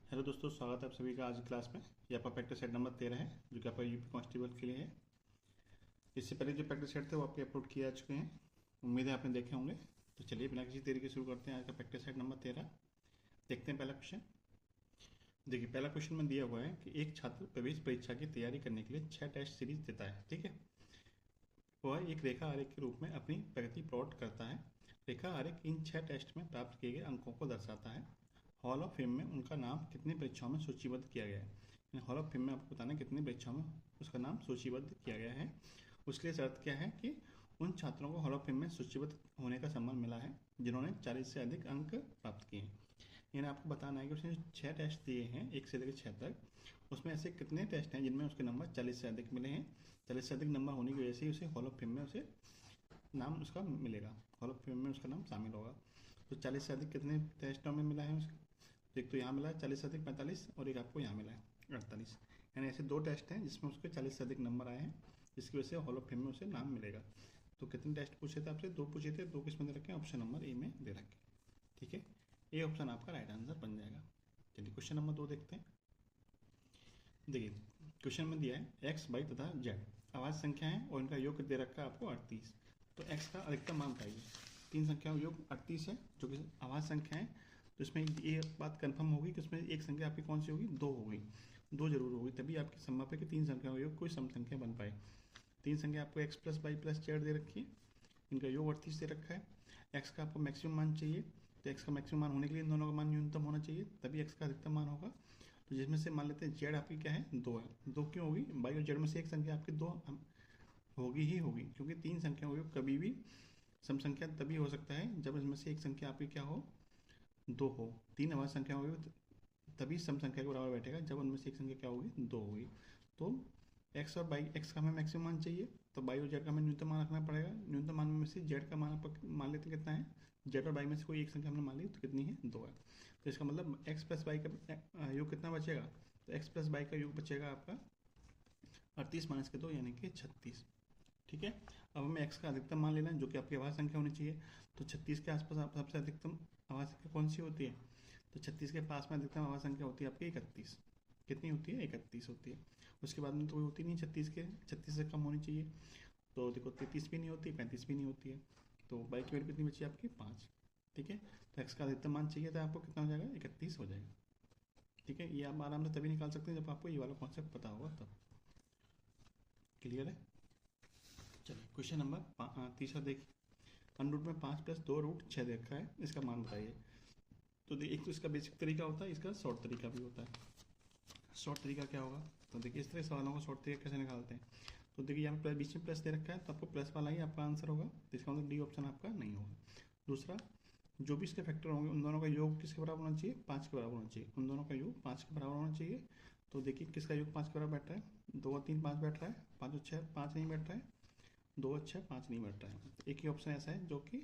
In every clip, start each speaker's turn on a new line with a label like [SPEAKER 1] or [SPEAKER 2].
[SPEAKER 1] Hello दोस्तों, स्वागत है आप सभी का आज की क्लास में। ये आपका प्रैक्टिस सेट नंबर 13 है जो कि आपका यूपी कांस्टेबल के लिए है। इससे पहले जो प्रैक्टिस सेट थे वो आपके अपलोड किए जा चुके हैं, उम्मीद है आपने देखे होंगे। तो चलिए बिना किसी देरी के शुरू करते हैं आज का प्रैक्टिस सेट नंबर 13। देखते हैं पहला क्वेश्चन। देखिए, पहला क्वेश्चन में दिया हुआ है कि एक छात्र प्रवेश परीक्षा की तैयारी करने के लिए 6 टेस्ट सीरीज देता है। ठीक है, वह एक रेखा आरेख के रूप में अपनी प्रगति प्लॉट करता है। रेखा आरेख इन 6 टेस्ट में प्राप्त किए गए अंकों को दर्शाता है। हॉल ऑफ फेम में उनका नाम कितनी परीक्षाओं में सूचीबद्ध किया गया है। हॉल ऑफ फेम में आपको बताना है कितनी परीक्षाओं में उसका नाम सूचीबद्ध किया गया है। उसके लिए शर्त क्या है कि उन छात्रों को हॉल ऑफ फेम में सूचीबद्ध होने का सम्मान मिला है जिन्होंने 40 से अधिक अंक प्राप्त किए हैं। यानी आपको बताना है कि उसने 6 टेस्ट दिए हैं 1 से लेकर 6 तक, उसमें ऐसे कितने टेस्ट हैं जिनमें उसके नंबर 40 से अधिक मिले हैं। 40 से अधिक नंबर होने की वजह से ही उसे हॉल ऑफ फेम में उसे नाम उसका मिलेगा, हॉल ऑफ फेम में उसका नाम शामिल होगा। तो 40 से अधिक कितने टेस्टों में मिला है उसका, एक तो यहाँ मिला है 40 से अधिक 45 और एक आपको यहाँ मिला है 48। यानी ऐसे 2 टेस्ट हैं जिसमें उसके 40 से अधिक नंबर आए हैं, जिसकी वजह से हॉल ऑफ फेम में उसे नाम मिलेगा। तो कितने टेस्ट पूछे थे आपसे, 2 पूछे थे, 2 किस में दे रखे हैं, ऑप्शन नंबर ए में दे रखे। ठीक है, ए ऑप्शन आपका राइट आंसर बन जाएगा। चलिए क्वेश्चन नंबर 2 देखते हैं। देखिए, क्वेश्चन में दिया है एक्स वाई तथा जेड अभाज्य संख्या है और इनका योग दे रखा है आपको 38। तो एक्स का अधिकतम मान बताइए। 3 संख्याओं का योग 38 है जो कि अभाज्य संख्या है। तो इसमें ये बात कंफर्म होगी कि उसमें एक संख्या आपकी कौन सी होगी, 2 होगी, 2 जरूर होगी, तभी आपकी संभव है कि 3 संख्याओं का योग कोई सम संख्या बन पाए। 3 संख्या आपको x plus y plus z दे रखी है, इनका योग 38 दे रखा है। एक्स का आपको मैक्सिमम मान चाहिए, तो एक्स का मैक्सिमम मान होने के लिए इन दोनों का मान न्यूनतम होना चाहिए, तभी एक्स का अधिकतम मान होगा। तो जिसमें से मान लेते हैं जेड आपकी क्या है, 2 है। 2 क्यों होगी, वाई और जेड में से एक संख्या आपकी 2 होगी ही होगी, क्योंकि 3 संख्याओं का योग कभी भी सम संख्या तभी हो सकता है जब इसमें से एक संख्या आपकी क्या हो, 2 हो। 3 अभाज्य संख्याओं का योग तभी सम संख्या के बराबर बैठेगा जब उनमें से एक संख्या क्या होगी, 2 होगी। तो एक्स और बाई, एक्स का हमें मैक्सिमम मान चाहिए तो बाई और जेड का हमें न्यूनतम मान रखना पड़ेगा। न्यूनतम मान में से जेड का मान मान लेते कितना है, जेड और बाई में से कोई एक संख्या हमने मान ली तो कितनी है, 2 है। तो इसका मतलब एक्स प्लस बाई का योग कितना बचेगा, तो एक्स प्लस बाई का योग बचेगा आपका 38 माइनस के 2 यानी कि 36। ठीक है, अब हमें एक्स का अधिकतम मान लेना है जो कि आपकी अभाज्य संख्या होनी चाहिए। तो 36 के आसपास सबसे अधिकतम अभाज्य संख्या कौन सी होती है, तो 36 के पास में अधिकतम अभाज्य संख्या होती है आपकी 31। कितनी होती है, 31 होती है। उसके बाद में तो कोई होती नहीं 36 के, 36 से कम होनी चाहिए। तो देखो 33 भी नहीं होती, 35 भी नहीं होती है। तो बाई की वैल्यू कितनी बची आपकी, 5। ठीक है, तो एक्स का अधिकतम मान चाहिए था आपको, कितना हो जाएगा, 31 हो जाएगा। ठीक है, ये आप आराम से तभी निकाल सकते हैं जब आपको ये वाला कॉन्सेप्ट पता होगा तब। क्लियर है। चलिए क्वेश्चन नंबर तीसरा देखिए। अंडर रूट में 5 प्लस 2 रूट 6 दे रखा है, इसका मान बताइए। तो देखिए, एक तो इसका बेसिक तरीका होता है, इसका शॉर्ट तरीका भी होता है। शॉर्ट तरीका क्या होगा, तो देखिए इस तरह सवालों का शॉर्ट तरीका कैसे निकालते हैं। तो देखिए यहाँ पे बीच में प्लस दे रखा है तो आपको प्लस वाला ही आपका आंसर होगा, तो इसका मतलब डी ऑप्शन आपका नहीं होगा। दूसरा, जो भी इसके फैक्टर होंगे उन दोनों का योग किसके बराबर होना चाहिए, 5 के बराबर होना चाहिए। उन दोनों का योग 5 के बराबर होना चाहिए। तो देखिए किसका योग 5 के बराबर बैठ रहा है, 2 और 3 5 बैठ रहा है, 5 और 6 5 नहीं बैठ रहा है, 2 और 6 5 नहीं बैठ रहा है। एक ही ऑप्शन ऐसा है जो कि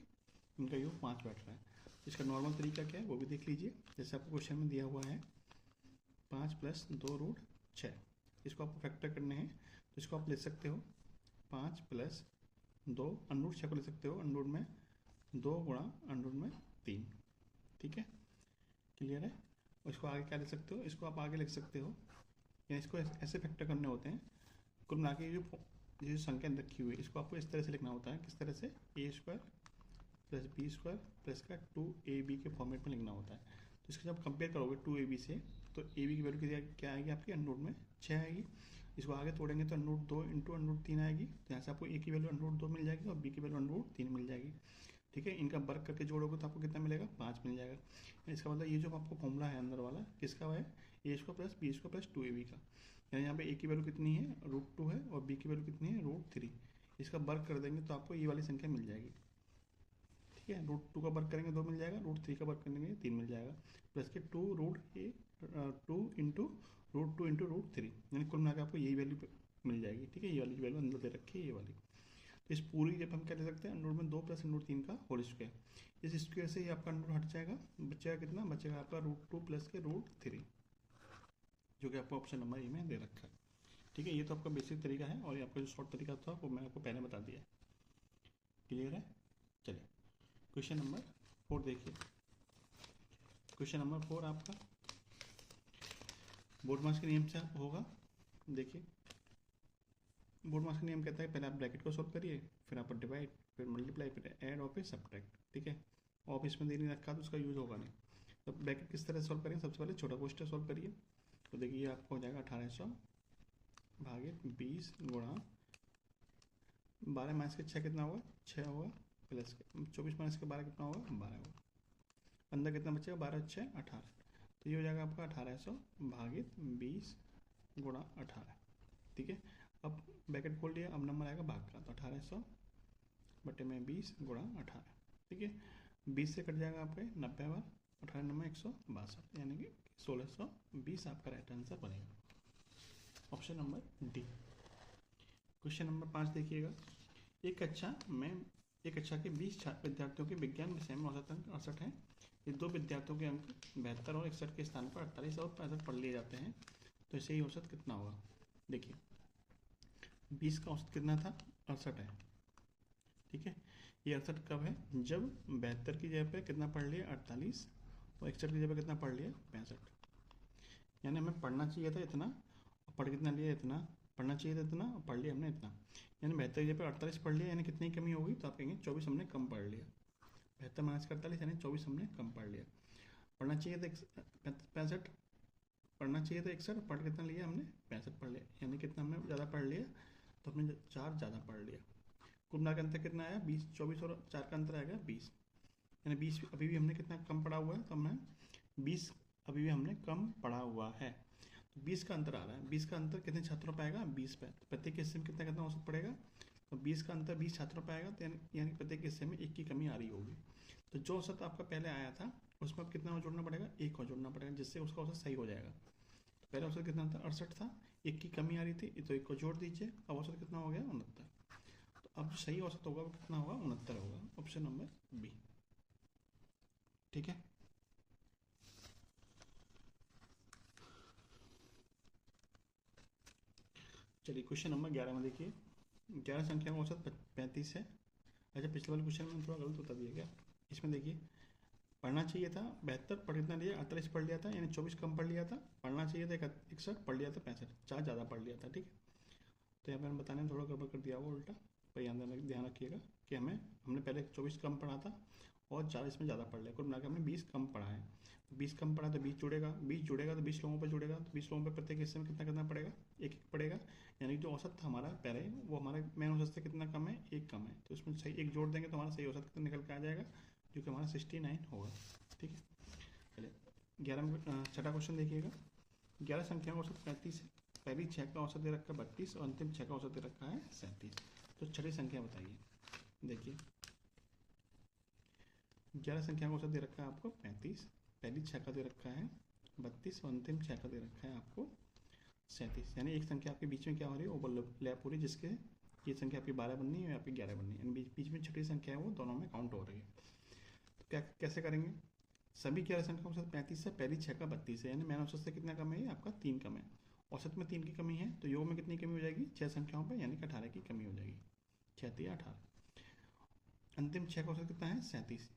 [SPEAKER 1] इनका योग 5 बैठ रहा है। इसका नॉर्मल तरीका क्या है वो भी देख लीजिए। जैसे आपको क्वेश्चन में दिया हुआ है 5 प्लस 2 रूट 6, इसको आपको फैक्टर करने हैं तो इसको आप ले सकते हो 5 प्लस 2 अंडरूट 6 को ले सकते हो अंडरूट में 2 गुणा अंडरूट में 3। ठीक है, क्लियर है। और इसको आगे क्या ले सकते हो, इसको आप आगे लिख सकते हो, या इसको ऐसे फैक्टर करने होते हैं। कुल मिला के जो संख्या रखी हुई है इसको आपको इस तरह से लिखना होता है, किस तरह से, a square plus b square plus का 2ab के फॉर्मेट में लिखना होता है। तो इसको जब कंपेयर करोगे 2ab से, तो ए बी की वैल्यू क्या आएगी आपकी, अंडरूट में 6 आएगी। इसको आगे तोड़ेंगे तो अंडरूट 2 इंटू अंडरूट 3 आएगी, तो यहाँ से आपको ए की वैल्यू अंडरूट 2 मिल जाएगी और बी की वैल्यू अंडरूट 3 मिल जाएगी। ठीक है, इनका वर्क करके जोड़ोगे तो आपको कितना मिलेगा, 5 मिल जाएगा। इसका मतलब ये जो आपको फॉर्मूला है अंदर वाला किसका है, a square plus b square plus 2ab का। यानी यहाँ पे ए की वैल्यू कितनी है, √2 है, और बी की वैल्यू कितनी है, √3। इसका वर्क कर देंगे तो आपको ये वाली संख्या मिल जाएगी। ठीक है, √2 का वर्क करेंगे 2 मिल जाएगा, √3 का वर्क करेंगे 3 मिल जाएगा, प्लस के 2 इंटू √2 इंटू √3, यानी कुल मिलाकर आपको यही वैल्यू मिल जाएगी। ठीक है, ये वाली वैल्यू अंदर दे रखी है, ये वाली। तो इस पूरी जब हम क्या ले सकते हैं, अंडर में 2 प्लस अंडर 3 का होल स्क्वायर। इस स्क्वायर से ही आपका अंडर हट जाएगा, बचेगा कितना, बचेगा आपका √2 प्लस के √3, जो कि आपको ऑप्शन नंबर ए में दे रखा है। ठीक है, ये तो आपका बेसिक तरीका है और ये आपका जो शॉर्ट तरीका था वो मैंने आपको पहले बता दिया है। क्लियर है। चलिए क्वेश्चन नंबर 4 देखिए। क्वेश्चन नंबर 4 आपका बोडमास के नियम से होगा। देखिए बोडमास का नियम कहता है पहले आप ब्रैकेट को सॉल्व करिए, फिर आप डिवाइड, फिर मल्टीप्लाई, फिर ऐड और फिर सब्ट्रैक्ट। ठीक है, और इसमें दे नहीं रखा तो उसका यूज होगा नहीं। तो ब्रैकेट किस तरह सॉल्व करेंगे, सबसे पहले छोटा क्वेश्चन सॉल्व करिए। तो देखिए आपको हो जाएगा 1800 भागित 20 गुणा 12 माइनस के 6 कितना होगा, 6 होगा, प्लस 24 माइनस के 12 कितना होगा, 12 होगा। अंदर कितना बचेगा, 12 6 18। तो ये हो जाएगा आपका 1800 भागित 20 गुणा 18। ठीक है, अब ब्रैकेट खोल लिया, अब नंबर आएगा भाग का, तो 1800 बटे में 20 गुणा 18। ठीक है, 20 से कट जाएगा आपके 90 बार, 18 नंबर 162, यानी कि 1620 आपका राइट आंसर बनेगा, option number D. Question number 5 देखिएगा। एक कक्षा के 20 विद्यार्थियों के विज्ञान विषय में औसत अंक 68 है। ये दो विद्यार्थियों के अंक 72 और 61 के स्थान पर 48 और 65 पढ़ लिए जाते हैं, तो इसे ही औसत कितना होगा। देखिए 20 का औसत कितना था, 68 है। ठीक है, ये 68 कब है, जब 72 की जगह पे कितना पढ़ लिया, 48, और 61 की जगह पे कितना पढ़ लिया, 65। यानी हमें पढ़ना चाहिए था इतना, पढ़ कितना लिया, इतना पढ़ना चाहिए था, इतना पढ़ लिया हमने इतना। यानी 72 की जगह पे 48 पढ़ लिया, यानी कितनी कमी होगी, तो आप कहेंगे 24 हमने कम पढ़ लिया। 72 माइनस 48 यानी 24 हमने कम पढ़ लिया। पढ़ना चाहिए था 65, पढ़ना चाहिए था 61, पढ़ कितना लिया हमने, 65 पढ़ लिया, यानी कितना हमने ज़्यादा पढ़ लिया, तो हमने 4 ज़्यादा पढ़ लिया। कुल मिला के अंतर कितना आया, 20, 24 और 4 का अंतर आएगा 20, यानी 20 अभी भी हमने कितना कम पढ़ा हुआ है, तो हमने 20 अभी भी हमने कम पढ़ा हुआ है। तो 20 का अंतर आ रहा है, 20 का अंतर कितने छात्रों पर आएगा, 20 पे। तो प्रत्येक हिस्से में कितना कितना औसत पड़ेगा, तो 20 का अंतर 20 छात्रों पर आएगा, तो यानी प्रत्येक हिस्से में 1 की कमी आ रही होगी। तो जो औसत आपका पहले आया था उसमें अब कितना और जोड़ना पड़ेगा, 1 और जोड़ना पड़ेगा, जिससे उसका औसत सही हो जाएगा। तो पहले औसत कितना था, 68 था, 1 की कमी आ रही थी, तो 1 को जोड़ दीजिए, अब औसत कितना हो गया, 69। तो अब जो सही औसत होगा वो कितना होगा, 69 होगा, ऑप्शन नंबर बी। ठीक है, चलिए क्वेश्चन नंबर 11 में देखिए। 11 संख्या का औसत 35 है। अच्छा, पिछले वाले क्वेश्चन में थोड़ा गलत बता दिया गया। इसमें देखिए पढ़ना चाहिए था 72, पढ़ कितना लिया, 48 पढ़ लिया था, यानी 24 कम पढ़ लिया था। पढ़ना चाहिए था 61, पढ़ लिया था 65, 4 ज़्यादा पढ़ लिया था। ठीक है, तो यहाँ पर हम बताने में थोड़ा गड़बड़ कर दिया वो उल्टा, पर ध्यान रखिएगा कि हमने पहले 24 कम पढ़ा था और 40 में ज़्यादा पढ़ लिया, कुल मिलाकर हमने 20 कम पढ़ा है। तो 20 कम पढ़ा तो 20 जुड़ेगा, 20 जुड़ेगा तो 20 लोगों पर जुड़ेगा, तो 20 लोगों पर प्रत्येक हिस्से में कितना करना पड़ेगा, एक एक पड़ेगा। यानी जो औसत था हमारा पहले, वो हमारे मेन औसत से कितना कम है, 1 कम है। तो इसमें सही 1 जोड़ देंगे तो हमारा सही औसत कितना निकल के आ जाएगा, जो कि हमारा 69 होगा। ठीक है, चलिए 11 में छठा क्वेश्चन देखिएगा। 11 संख्या का औसत 35 है। पहली 6 का औसत दे रखा है 32 और अंतिम 6 का औसत दे रखा है 37। तो छठी संख्या बताइए। देखिए 11 संख्या का औसत दे रखा है आपको 35, पहली 6 का दे रखा है 32 और अंतिम 6 का दे रखा है आपको 37। यानी एक संख्या आपके बीच में क्या हो रही है, ओवरलैप हो रही है, जिसके ये संख्या आपकी 12 बननी है या आपकी 11 बननी है, बीच में छठी संख्या है वो दोनों में काउंट हो रही है। तो क्या कैसे करेंगे, सभी 11 संख्या का औसत 35 है, पहली 6 का 32 है, यानी मैन औसत से कितना कम है, आपका 3 कम है। औसत में 3 की कमी है, तो योग में कितनी कमी हो जाएगी, 6 संख्याओं पर, यानी कि 18 की कमी हो जाएगी, 6 3 18। अंतिम 6 का औसत कितना है, 37।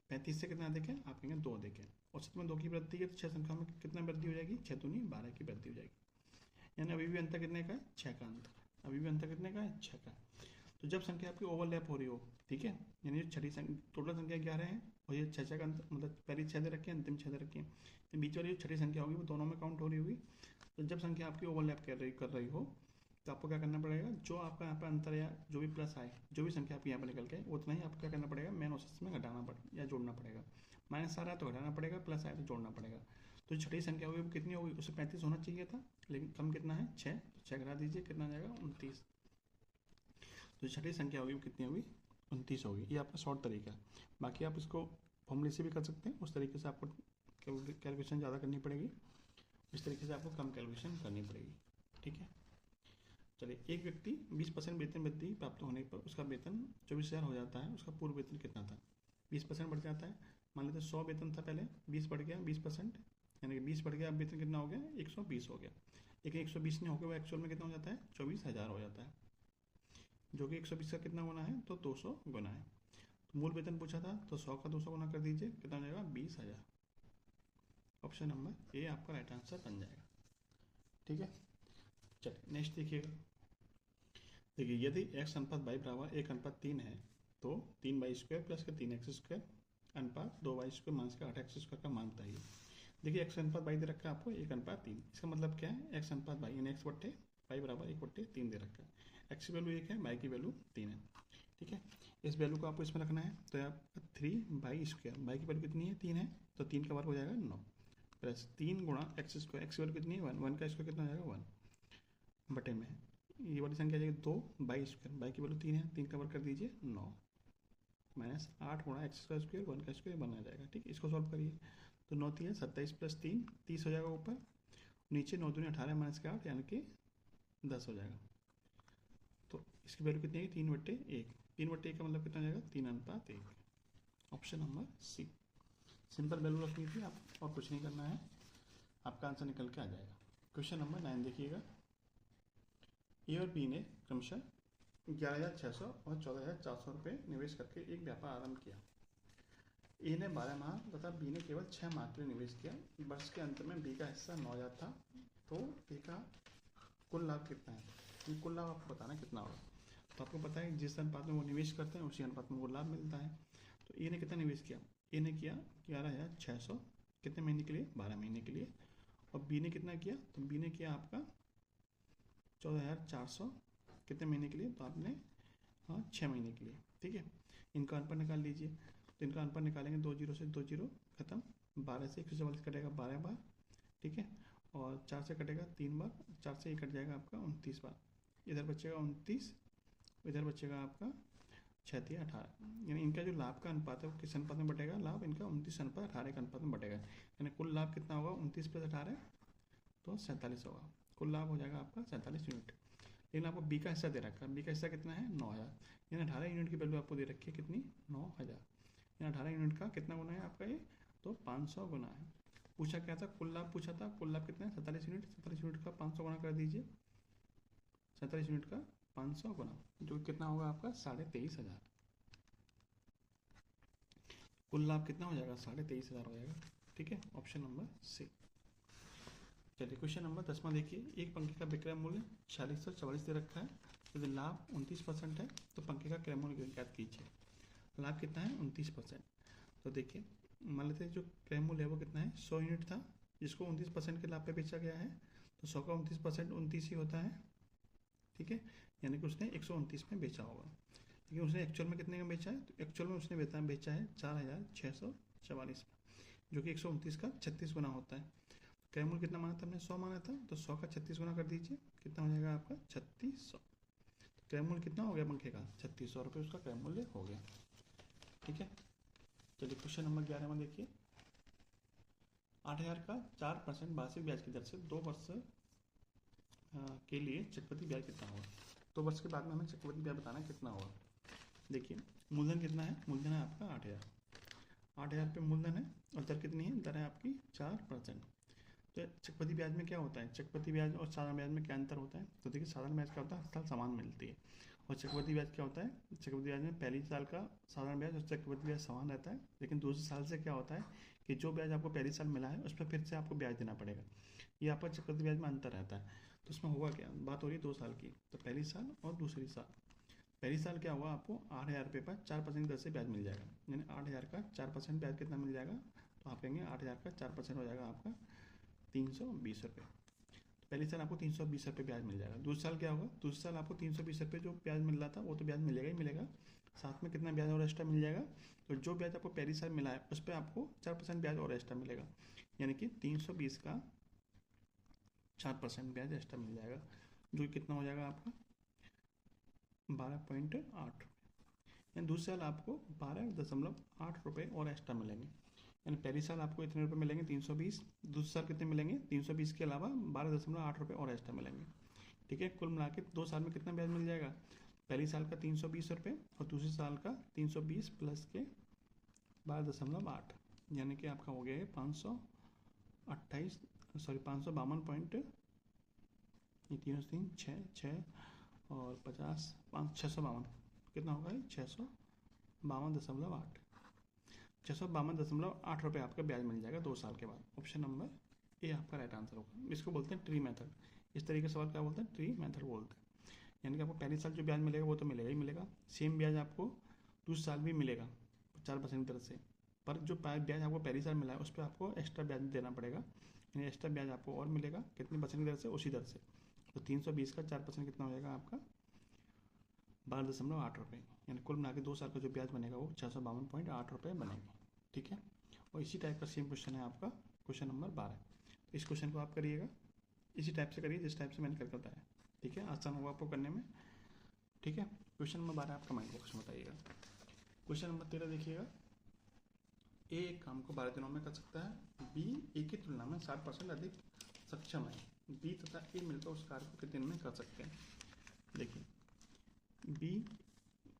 [SPEAKER 1] 35 से कितना देखें, आप कहेंगे 2 देखें, औसत में 2 की वृद्धि है, तो 6 संख्या में कितना वृद्धि हो जाएगी, 6 दूनी 12 की वृद्धि हो जाएगी। यानी अभी भी अंतर कितने का है, 6 का अंतर, अभी भी अंतर कितने का है, 6 का। तो जब संख्या आपकी ओवरलैप हो रही हो, ठीक है, यानी छठी संख्या, टोटल संख्या 11 है और ये 6 का अंतर, मतलब पहली 6 दे रखी है, अंतिम 6 दे रखी है, बीच वाली जो छठी संख्या होगी वो दोनों में काउंट हो रही होगी। तो जब संख्या आपकी ओवरलैप कर रही हो, तो आपको क्या करना पड़ेगा, जो आपका यहाँ पर अंतर या जो भी प्लस आए, जो भी संख्या आपकी यहाँ पर निकल के उतना ही आपको क्या करना पड़ेगा, मेन औसत में घटाना पड़ेगा या जोड़ना पड़ेगा। माइनस आ रहा है तो घटाना पड़ेगा, प्लस आए तो जोड़ना पड़ेगा। तो छठी संख्या होगी वो कितनी होगी, उससे 35 होना चाहिए था, लेकिन कम कितना है, 6, तो 6 घटा दीजिए, कितना जाएगा, 29। तो छठी संख्या होगी वो कितनी होगी, 29 होगी। ये आपका शॉर्ट तरीका है, बाकी आप इसको फॉर्मूले से भी कर सकते हैं, उस तरीके से आपको कैलकुलेशन ज़्यादा करनी पड़ेगी, इस तरीके से आपको कम कैलकुलेशन करनी पड़ेगी। ठीक है, चलिए एक व्यक्ति 20% वेतन वृद्धि प्राप्त होने पर उसका वेतन 24,000 हो जाता है, उसका पूर्व वेतन कितना था, 20% बढ़ जाता है। मान लेते 100 वेतन था पहले, 20 बढ़ गया 20%, यानी कि 20 बढ़ गया, अब वेतन कितना हो गया, 120 हो गया। लेकिन 120 नहीं हो गया, वो एक्चुअल में कितना हो जाता है, 24,000 हो जाता है, जो कि 120 का कितना गुना है, तो 200 गुना है। तो मूल वेतन पूछा था, तो 100 का 200 गुना कर दीजिए, कितना हो जाएगा, 20,000। ऑप्शन नंबर ए आपका राइट आंसर बन जाएगा। ठीक है। चलिए नेक्स्ट देखिएगा। देखिए यदि x अनुपात y बराबर 1:3 है तो 3y² प्लस का 3x² अनुपात 2y² माइनस का 8x² का मान बताइए। देखिए x अनुपात y दे रखा है आपको 1:3, इसका मतलब क्या है, x अनुपात y यानी x बट्टे y बराबर 1/3 दे रखा है। x की वैल्यू 1 है, y की वैल्यू 3 है। ठीक है, इस वैल्यू को आपको इसमें रखना है, तो आप 3y², y की वैल्यू कितनी है 3 है, तो 3 का वर्ग हो जाएगा 9 प्लस 3 गुणा x², x की वैल्यू कितनी है 1, 1 का स्क्वायर कितना हो जाएगा 1 बटे में ये वाली संख्या आ जाएगी 2y², y की वैल्यू 3 है, 3 का वर्ग कर दीजिए 9 माइनस 8 गुणा x² 1 का स्क्वायर बना जाएगा। ठीक है, इसको सॉल्व करिए तो 9 3 27 प्लस 3 30 हो जाएगा ऊपर, नीचे 9 दूनी 18 माइनस के 8 यानी कि 10 हो जाएगा। तो इसकी वैल्यू कितनी है 3/1, 3/1 का मतलब कितना हो जाएगा 3:1। Option number C. Simple value रखनी थी आप, और कुछ नहीं करना है, आपका आंसर निकल के आ जाएगा। क्वेश्चन नंबर 9 देखिएगा। ए और बी ने क्रमशः 11,600 और 14,400 रुपये निवेश करके एक व्यापार आरंभ किया। ए ने 12 माह तथा बी ने केवल 6 माह के लिए निवेश किया। वर्ष के अंत में बी का हिस्सा 9,000 था, तो बी का कुल लाभ कितना है, ये कुल लाभ आपको बताना कितना होगा। तो आपको पता है जिस अनुपात में वो निवेश करते हैं उसी अनुपात में वो लाभ मिलता है। तो ए ने कितना निवेश किया, ए ने किया 11,600 कितने महीने के लिए 12 महीने के लिए, और बी ने कितना किया, तो बी ने किया आपका 14,400 कितने महीने के लिए, तो आपने 6 महीने के लिए। ठीक है, इनका अनुपात निकाल लीजिए, तो इनका अनुपात निकालेंगे 2 जीरो से 2 जीरो खत्म, 12 से 144 कटेगा 12 बार। ठीक है, और 4 से कटेगा 3 बार, 4 से ये कट जाएगा आपका 29 बार, इधर बचेगा 29, इधर बचेगा आपका 6 3 18, यानी इनका जो लाभ का अनुपात है वो किस अनुपात में बटेगा, लाभ इनका 29:18 के अनुपात में बटेगा। यानी कुल लाभ कितना होगा 29 + 18 तो 47 होगा, कुल लाभ हो जाएगा आपका 47 यूनिट। लेकिन आपको बी का हिस्सा दे रखा है, बी का हिस्सा कितना है 9,000, यानी 18 यूनिट की वैल्यू आपको दे रखी है कितनी 9,000, यानी 18 यूनिट का कितना गुना है आपका ये, तो 500 गुना है। पूछा क्या था, कुल लाभ पूछा था, कुल लाभ कितना है 47 यूनिट, 47 यूनिट का 500 गुना कर दीजिए, 47 यूनिट का 500 गुना, जो कितना होगा आपका 23,500। कुल लाभ कितना हो जाएगा 23,500 हो जाएगा। ठीक है, ऑप्शन नंबर सी। चलिए क्वेश्चन नंबर 10वां देखिए। एक पंखे का विक्रय मूल्य 4644 दे रखा है, यदि लाभ 29% है तो पंखे का क्रय मूल्य ज्ञात कीजिए। लाभ कितना है 29%, तो देखिए मान लेते हैं जो क्रय मूल्य है वो कितना है 100 यूनिट था, जिसको 29% के लाभ पे बेचा गया है, तो 100 का 29% 29 ही होता है। ठीक है, यानी कि उसने 129 में बेचा होगा, लेकिन उसने एक्चुअल में कितने का बेचा है, तो एक्चुअल में उसने बेचा है 4,644 में, जो कि 129 का 36 गुना होता है। क्रय मूल्य कितना माना था हमने 100 माना था, तो 100 का 36 गुना कर दीजिए, कितना हो जाएगा आपका 3600। क्रय मूल्य कितना हो गया पंखे का 3600 रुपये उसका क्रय मूल्य हो गया। ठीक है, चलिए क्वेश्चन नंबर 11वां देखिए। 8,000 का 4% वार्षिक ब्याज की दर से 2 वर्ष के लिए चक्रवृद्धि ब्याज कितना होगा। 2 वर्ष के बाद में हमें चक्रवृद्धि ब्याज बताना कितना होगा। देखिए मूलधन कितना है, मूलधन है आपका 8,000, 8,000 पे मूलधन है, और दर कितनी है, दर है आपकी 4%। तो चक्रवृद्धि ब्याज में क्या होता है, चक्रवृद्धि ब्याज और साधारण ब्याज में क्या अंतर होता है, तो देखिए साधारण ब्याज क्या होता है हर साल समान मिलती है, और चक्रवृद्धि ब्याज क्या होता है, चक्रवृद्धि ब्याज में पहली साल का साधारण ब्याज और चक्रवृद्धि ब्याज समान रहता है, लेकिन दूसरे साल से क्या होता है कि जो ब्याज आपको पहली साल मिला है उस पर फिर से आपको ब्याज देना पड़ेगा। ये आपका चक्रवृद्धि ब्याज में अंतर रहता है। तो उसमें होगा क्या, बात हो रही है 2 साल की, तो पहली साल और दूसरी साल। पहली साल क्या हुआ, आपको 8,000 रुपये पर 4% दर से ब्याज मिल जाएगा, यानी 8,000 का 4% ब्याज कितना मिल जाएगा, तो आप कहेंगे 8,000 का 4% हो जाएगा आपका 320 रुपये। तो पहली साल आपको 320 रुपये ब्याज मिल जाएगा। दूसरे साल क्या होगा, दूसरे साल आपको 320 रुपये जो ब्याज मिल रहा था वो तो ब्याज मिलेगा ही मिलेगा, साथ में कितना ब्याज और एक्स्ट्रा मिल जाएगा, तो जो ब्याज आपको पहली साल मिला है उस पर आपको 4% ब्याज और एक्स्ट्रा मिलेगा, यानी कि 320 का 4% ब्याज एक्स्ट्रा मिल जाएगा, जो कितना हो जाएगा आपका 12.8। यानी दूसरे साल आपको 12.8 रुपये और एक्स्ट्रा मिलेंगे, यानी पहली साल आपको इतने रुपये मिलेंगे 320, दूसरे साल कितने मिलेंगे 320 के अलावा 12.8 रुपये और एक्स्ट्रा मिलेंगे। ठीक है, कुल मिला के 2 साल में कितना ब्याज मिल जाएगा, पहली साल का 320 रुपये और दूसरे साल का 320 प्लस के 12.8, यानी कि आपका हो गया है 552 ये 3 6 और 50 652 कितना होगा, 652.8 रुपये आपका ब्याज मिल जाएगा 2 साल के बाद। ऑप्शन नंबर ये आपका राइट आंसर होगा। इसको बोलते हैं ट्री मेथड। इस तरीके से सवाल क्या बोलते हैं, ट्री मेथड बोलते हैं। यानी कि आपको पहले साल जो ब्याज मिलेगा वो तो मिलेगा ही मिलेगा, सेम ब्याज आपको दूसरे साल भी मिलेगा 4% की तरफ से, पर जो ब्याज आपको पहली साल मिला है उस पर आपको एक्स्ट्रा ब्याज देना पड़ेगा, यानी एक्स्ट्रा ब्याज आपको और मिलेगा कितनी % की दर से, उसी दर से। तो 320 का 4% कितना हो जाएगा आपका 12.8 रुपये, यानी कुल मिला के 2 साल का जो ब्याज बनेगा वो 652.8 रुपये बनेंगे। ठीक है, और इसी टाइप का सेम क्वेश्चन है आपका क्वेश्चन नंबर 12। तो इस क्वेश्चन को आप करिएगा इसी टाइप से करिए जिस टाइप से मैंने करके बताया। ठीक है, आसान होगा आपको करने में। ठीक है, क्वेश्चन नंबर 12 आपका माइंड बॉक्स में बताइएगा। क्वेश्चन नंबर 13 देखिएगा, ए एक काम को 12 दिनों में कर सकता है, बी ए की तुलना में 60% अधिक सक्षम है, बी तथा ए मिलकर उस कार्य को कितने दिन में कर सकते हैं। देखिए, बी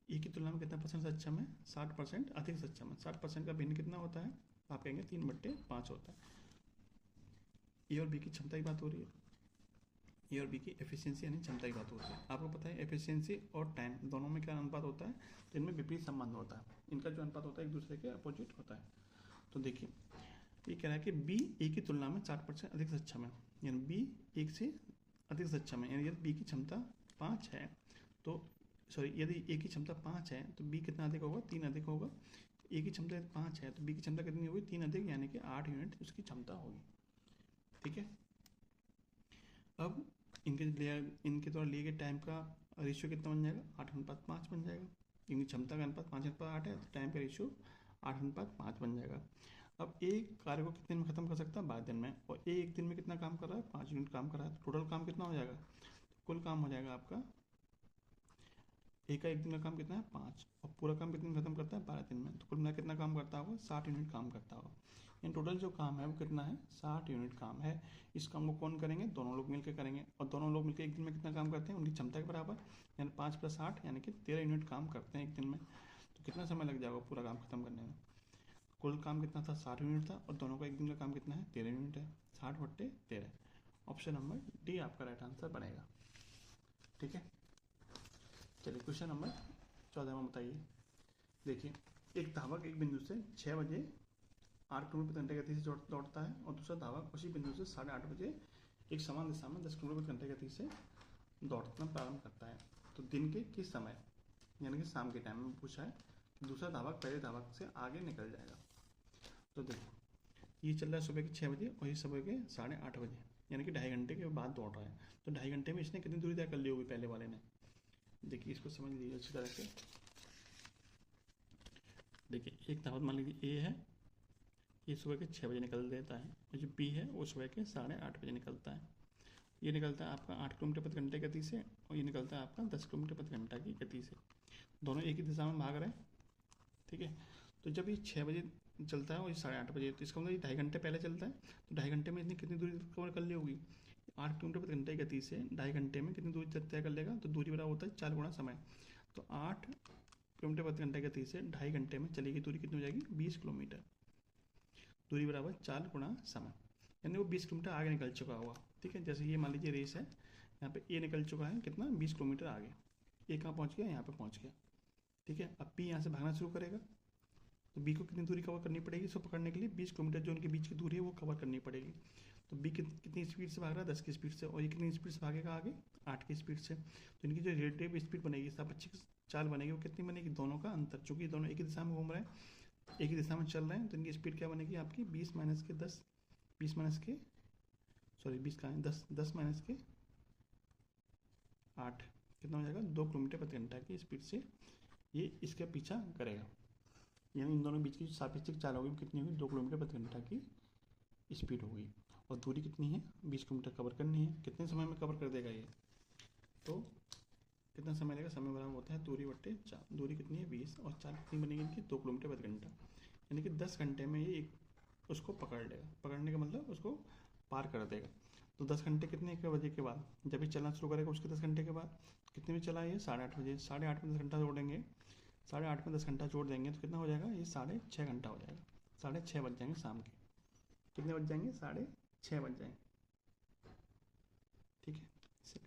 [SPEAKER 1] ए की तुलना में कितना % सक्षम है, 60% अधिक सक्षम है। 60% का भिन्न कितना होता है, आप कहेंगे 3/5 होता है। ए और बी की क्षमता की बात हो रही है, ए और बी की एफिशिएंसी यानी क्षमता की बात होती है। आपको पता है एफिशिएंसी और टाइम दोनों में क्या अनुपात होता है, तो इनमें विपरीत संबंध होता है, इनका जो अनुपात होता है एक दूसरे के अपोजिट होता है। तो देखिए, ये कह रहा है कि बी ए की तुलना में 60% अधिक सक्षम है, यानी बी एक से अधिक सक्षम है, यानी यदि बी की क्षमता 5 है तो यदि ए की क्षमता 5 है तो बी कितना अधिक होगा, 3 अधिक होगा। ए की क्षमता 5 है तो बी की क्षमता कितनी होगी, 3 अधिक, यानी कि 8 यूनिट उसकी क्षमता होगी। ठीक है, अब इनके द्वारा लिए गए टाइम का रेशियो कितना बन जाएगा, 8:5 बन जाएगा। इनकी क्षमता का अनुपात 5:8 है तो टाइम का रेशियो 8:5 बन जाएगा। अब एक कार्य को कितने दिन में खत्म कर सकता है, 12 दिन में, और एक दिन में कितना काम कर रहा है, 5 यूनिट काम कर रहा है। तो टोटल काम कितना हो जाएगा, कुल काम हो जाएगा आपका एक दिन का काम कितना है 5, और पूरा काम कितने दिन खत्म करता है 12 दिन में। तो कुल मिला कितना काम करता होगा, 60 यूनिट काम करता होगा। इन टोटल जो काम है वो कितना है, 60 यूनिट काम है। इस काम को कौन करेंगे, दोनों लोग मिलकर करेंगे, और दोनों लोग मिलकर एक दिन में कितना काम करते हैं, उनकी क्षमता के बराबर, यानी 5 + 8 यानी कि 13 यूनिट काम करते हैं एक दिन में। तो कितना समय लग जाएगा पूरा काम खत्म करने में। कुल काम कितना था, 60 यूनिट था, और दोनों का एक दिन का काम कितना है, 13 यूनिट है। 60/13, ऑप्शन नंबर डी आपका राइट आंसर बनेगा। ठीक है, चलिए क्वेश्चन नंबर 14 में बताइए। देखिए, एक धावक एक बिंदु से 6 बजे 8 किलोमीटर प्रति घंटे गति से दौड़ता है, और दूसरा धावक उसी बिंदु से 8:30 बजे एक समान दिशा में 10 किलोमीटर प्रति घंटे गति से दौड़ना प्रारंभ करता है। तो दिन के किस समय, यानी कि शाम के टाइम में पूछा है कि दूसरा धावक पहले धावक से आगे निकल जाएगा। तो देखो, ये चल रहा है सुबह के 6 बजे और ये सुबह के 8:30 बजे, यानी कि 2.5 घंटे के बाद दौड़ रहा है। तो 2.5 घंटे में इसने कितनी दूरी तय कर ली होगी पहले वाले ने। देखिए, इसको समझ लीजिए अच्छी तरह से। देखिए, एक धावक मान लीजिए ए है, ये सुबह के 6 बजे निकल देता है, और जो बी है वो सुबह के 8:30 बजे निकलता है। ये निकलता है आपका 8 किलोमीटर प्रति घंटे गति से, और ये निकलता है आपका 10 किलोमीटर प्रति घंटा की गति से। दोनों एक ही दिशा में भाग रहे हैं। ठीक है, तो जब ये 6 बजे चलता है और ये 8:30 बजे, तो इसका मतलब ये 2.5 घंटे पहले चलता है। तो 2.5 घंटे में इसने कितनी दूरी कवर कर ली होगी, 8 किलोमीटर प्रति घंटे की गति से 2.5 घंटे में कितनी दूरी तय कर लेगा, तो दूरी बराबर होता है 4 गुना समय। तो 8 किलोमीटर प्रति घंटे की गति से 2.5 घंटे में चलेगी दूरी कितनी हो जाएगी, 20 किलोमीटर। दूरी बराबर 4 गुना समय, यानी वो 20 किलोमीटर आगे निकल चुका होगा। ठीक है, जैसे ये मान लीजिए रेस है, यहाँ पे ए निकल चुका है कितना, 20 किलोमीटर आगे। ए कहाँ पहुँच गया, यहाँ पे पहुँच गया। ठीक है, अब बी यहाँ से भागना शुरू करेगा, तो बी को कितनी दूरी कवर करनी पड़ेगी, इसको पकड़ने के लिए 20 किलोमीटर जो उनके बीच की दूरी है वो कवर करनी पड़ेगी। तो बी कितनी स्पीड से भाग रहा है, 10 की स्पीड से, और ये कितनी स्पीड से भागेगा आगे, 8 की स्पीड से। तो इनकी जो रिलेटिव स्पीड बनेगी, सापेक्षिक चाल बनेगी, वो कितनी बनेगी, दोनों का अंतर। चूंकि दोनों एक ही दिशा में घूम रहे हैं, एक ही दिशा में चल रहे हैं, तो इनकी स्पीड क्या बनेगी आपकी, 20 - 8 कितना हो जाएगा, 2 किलोमीटर प्रति घंटा की स्पीड से ये इसका पीछा करेगा। यानी इन दोनों के बीच की सापेक्षिक चाल होगी कितनी होगी, 2 किलोमीटर प्रति घंटा की स्पीड होगी, और दूरी कितनी है, 20 किलोमीटर कवर करनी है। कितने समय में कवर कर देगा ये, तो कितना समय लगेगा, समय बराबर होता है दूरी/4। दूरी कितनी है 20, और चाल कितनी बनेगी इनकी, 2 किलोमीटर प्रति घंटा, यानी कि 10 घंटे में ये उसको पकड़ लेगा। पकड़ने का मतलब उसको पार कर देगा। तो 10 घंटे कितने के बजे के बाद, जब ये चलना शुरू करेगा उसके 10 घंटे के बाद, कितने बजे चला ये, 8:30 बजे। 8:30 में 10 घंटा जोड़ेंगे, 8:30 में 10 घंटा जोड़ देंगे तो कितना हो जाएगा, ये 6.5 घंटा हो जाएगा। 6:30 बज जाएंगे शाम के, कितने बज जाएंगे, 6:30 बज जाएंगे। ठीक है,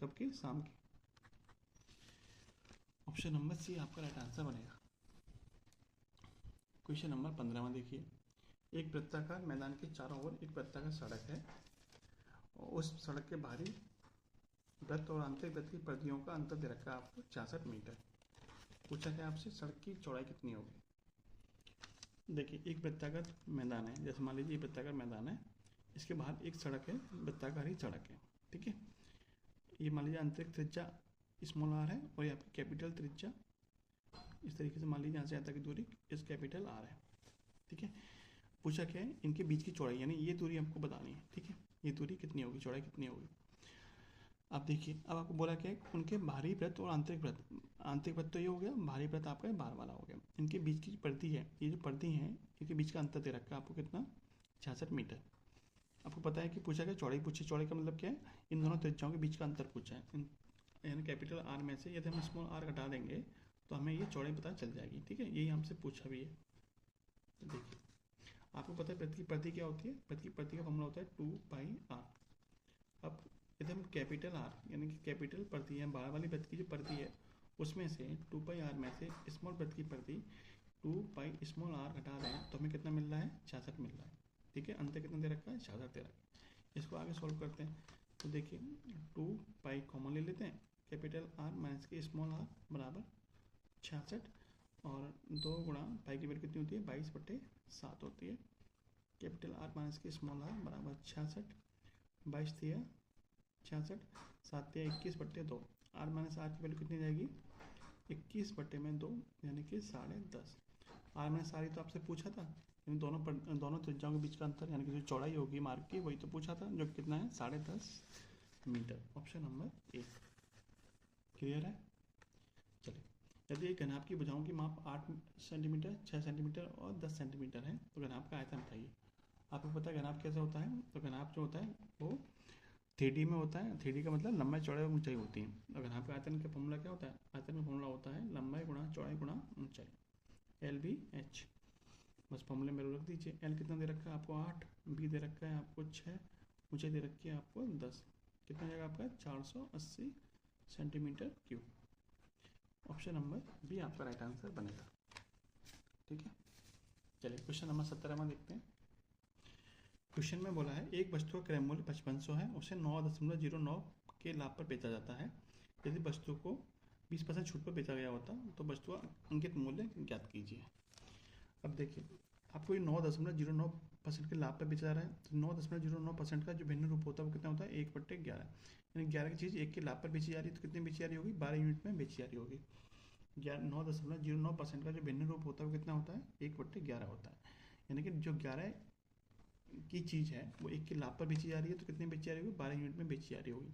[SPEAKER 1] कब की, शाम की। ऑप्शन नंबर सी आपका राइट आंसर बनेगा। क्वेश्चन नंबर 15 में देखिए, एक वृत्ताकार मैदान के चारों ओर एक वृत्ताकार सड़क है, उस सड़क के बाहरी वृत्त और आंतरिक वृत्त की परिधियों का अंतर दे रखा है आपको 66 मीटर। पूछा है आपसे सड़क की चौड़ाई कितनी होगी। देखिए एक वृत्ताकार मैदान है, जैसे मान लीजिए ये वृत्ताकार मैदान है, इसके बाहर एक सड़क है, वृत्ताकार ही सड़क है, ठीक है। ये मान लीजिए आंतरिक त्रिज्या स्मॉल आर है और यहाँ पे कैपिटल त्रिज्या इस तरीके से मान लीजिए यहाँ से यहाँ तक की दूरी इस कैपिटल आर है, ठीक है। पूछा क्या है इनके बीच की चौड़ाई, यानी ये दूरी हमको बतानी है, ठीक है। ये दूरी कितनी होगी, चौड़ाई कितनी होगी। अब देखिए अब आपको बोला क्या है उनके बाहरी वृत्त और आंतरिक वृत्त। आंतरिक वृत्त तो ये हो गया, बाहरी वृत्त आपका बाहर वाला हो गया। इनके बीच की परिधि है, ये जो परिधि है इनके बीच का अंतर दे रखा है आपको कितना, 66 मीटर। आपको पता है कि पूछा गया चौड़ाई पूछी, चौड़ाई का मतलब क्या है, इन दोनों त्रिज्याओं के बीच का अंतर पूछा है। यानी कैपिटल आर में से यदि हम स्मॉल आर घटा देंगे तो हमें ये चौड़ाई पता चल जाएगी, ठीक है। यही हमसे पूछा भी है। देखिए आपको पता है वृत्त की परिधि क्या होती है, वृत्त की परिधि का फॉर्मूला होता है 2 पाई आर। अब यदि हम कैपिटल आर यानी कि कैपिटल परिधि है बाहर वाली वृत्त की जो परिधि है उसमें से 2 पाई आर में से स्मॉल वृत्त की परिधि 2 पाई स्मॉल आर घटा दें तो हमें कितना मिल रहा है, 66 मिल रहा है, ठीक है। अंतर कितना दे रखा है, 66 दे रखा है। इसको आगे सॉल्व करते हैं तो देखिए 2 पाई कॉमन ले लेते हैं, कैपिटल आर माइनस के स्मॉल आर बराबर 66 और 2 गुणा पाई की वैल्यू कितनी होती है, 22/7 होती है। कैपिटल आर माइनस के स्मॉल आर बराबर 66, 22 दिया 66, 7 दिया 21/2। आर माइनस आर की वैल्यू कितनी जाएगी, 21/2 यानी कि 10.5। आर माइनस आर ही तो आपसे पूछा था, यानी दोनों त्रिज्याओं के बीच का अंतर यानी कि जो चौड़ाई होगी मार्ग की वही तो पूछा था, जो कितना है 10.5 मीटर। ऑप्शन नंबर 1 क्लियर है। चलिए यदि घनाभ की भुजाओं की माप 8 सेंटीमीटर, 6 सेंटीमीटर और 10 सेंटीमीटर है तो घनाभ का आयतन बताइए। आपको पता है घनाभ कैसे होता है, तो घनाभ जो होता है वो 3D में होता है। 3D का मतलब लंबाई चौड़ाई और ऊंचाई होती है। और घनाभ का आयतन का फॉर्मूला क्या होता है, आयतन का फॉर्मूला होता है लंबाई गुणा चौड़ाई गुणा ऊंचाई, LBH। बस फॉर्मूले में रख दीजिए। L कितना दे रखा है आपको 8, B दे रखा है आपको 6, ऊंचाई दे रखी है आपको 10। कितना जाएगा आपका 480 centimetre cube. Option number B आपका राइट आंसर बनेगा, ठीक है। चलिए क्वेश्चन नंबर 17 में देखते हैं। क्वेश्चन में बोला है एक वस्तु का क्रय मूल्य 5500 है, उसे 9.09 के लाभ पर बेचा जाता है। यदि वस्तु को 20% छूट पर बेचा गया होता तो वस्तु का अंकित मूल्य ज्ञात कीजिए। अब देखिए आपको ये 9.09% के लाभ पर बेचा जा रहा है, तो 9.09% का जो भिन्न रूप होता है वो कितना होता है, 1/11। यानी 11 की चीज़ 1 के लाभ पर बेची जा रही है तो कितनी बेची जा रही होगी, 12 यूनिट में बेची जा रही होगी। 9.09% का जो भिन्न रूप होता है वो कितना होता है, 1/11 होता है। यानी कि जो 11 की चीज़ है वो 1 के लाभ पर बेची जा रही है तो कितनी बेची जा रही होगी, 12 यूनिट में बेची जा रही होगी।